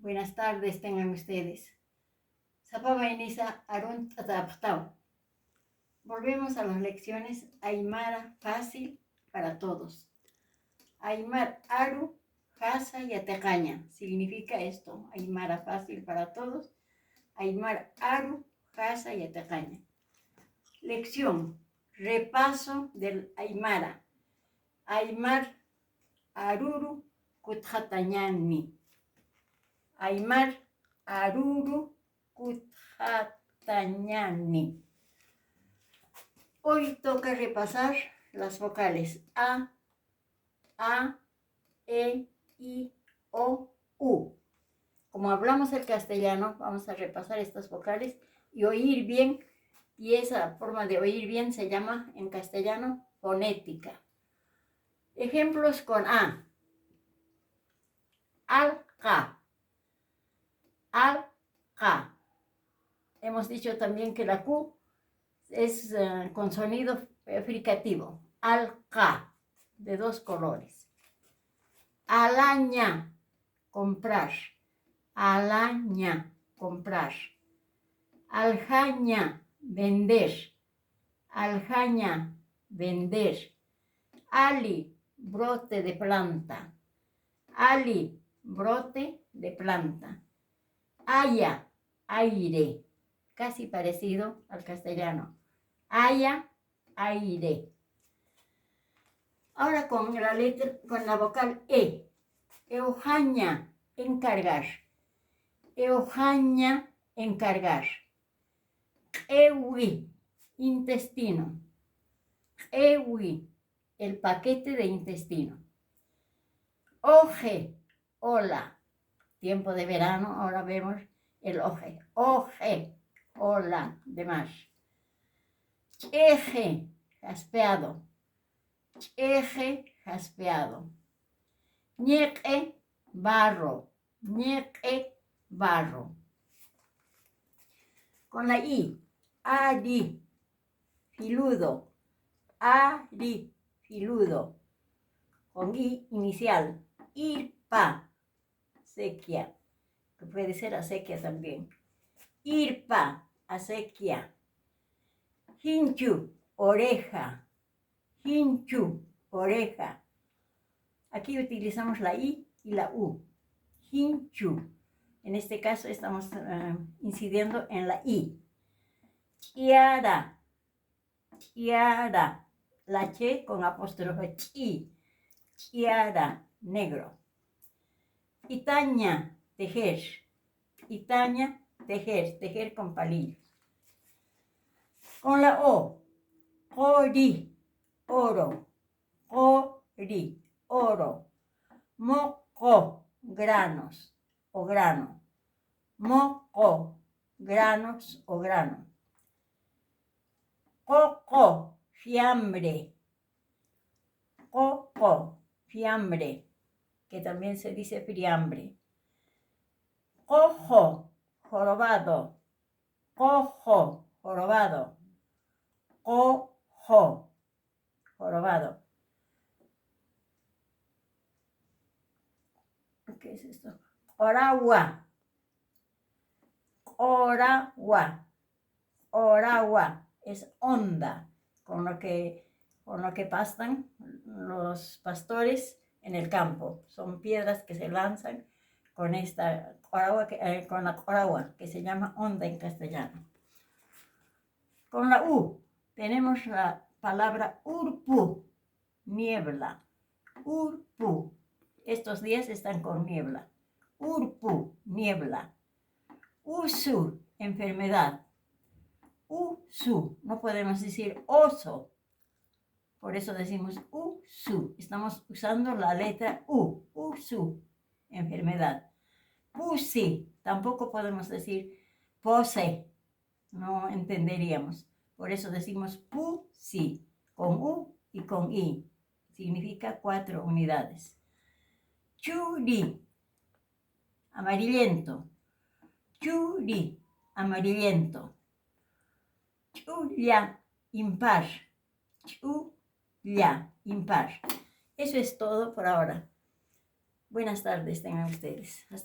Buenas tardes tengan ustedes. Sapaba Inisa Arun Tataptao. Volvemos a las lecciones Aymara fácil para todos. Aymar Aru Hasa y Atecaña. Significa esto. Aymara fácil para todos. Aymar Aru Hasa y Atecaña. Lección. Repaso del Aymara. Aymar Aruru Kutjatañani. Aymar Aruru Kutjatañani. Hoy toca repasar las vocales A, E, I, O, U. Como hablamos el castellano, vamos a repasar estas vocales y oír bien. Y esa forma de oír bien se llama en castellano fonética. Ejemplos con A. Al-Ka. Al-Ka. Hemos dicho también que la Q es con sonido fricativo. Al-Ka, de dos colores. Alaña, comprar. Alaña, comprar. Aljaña, vender. Aljaña, vender. Ali, brote de planta. Ali, brote de planta. Haya, aire, casi parecido al castellano. Haya, aire. Ahora con la vocal E. Eojaña, encargar. Eojaña, encargar. Ewi, intestino. Ewi, el paquete de intestino. Oje, hola. Tiempo de verano, ahora vemos el oje. Oje, hola, demás. Eje, jaspeado. Eje, jaspeado. Ñeque, barro. Ñeque, barro. Con la I. Ari, filudo. Ari, filudo. Con I inicial. Irpa, sequía, que puede ser acequia también. Irpa, acequia. Hinchu, oreja. Hinchu, oreja. Aquí utilizamos la I y la U. Hinchu. En este caso estamos incidiendo en la I. Chiara. Chiara. La che con apóstrofe chi. Chiara, negro. Itaña, tejer. Itaña, tejer. Tejer con palillo. Con la O. Ori, oro. Ori, oro. Moco, granos o grano. Moco, granos o grano. Coco, fiambre. Coco, fiambre, que también se dice friambre. Cojo, jorobado. Cojo, jorobado. Cojo, jorobado. ¿Qué es esto? Oragua. Oragua. Oragua es onda, con lo que pastan los pastores en el campo. Son piedras que se lanzan con esta oragua, con la oragua, que se llama onda en castellano. Con la U tenemos la palabra urpu, niebla. Urpu. Estos días están con niebla. Urpu, niebla. Usu, enfermedad. Usu, no podemos decir oso. Por eso decimos usu. Estamos usando la letra U. Usu, enfermedad. Pusi, tampoco podemos decir pose. No entenderíamos. Por eso decimos pusi, con U y con I. Significa 4 unidades. Churi, amarillento. Churi, amarillento. Chulia, impar. Chulia, impar. Eso es todo por ahora. Buenas tardes tengan ustedes. Hasta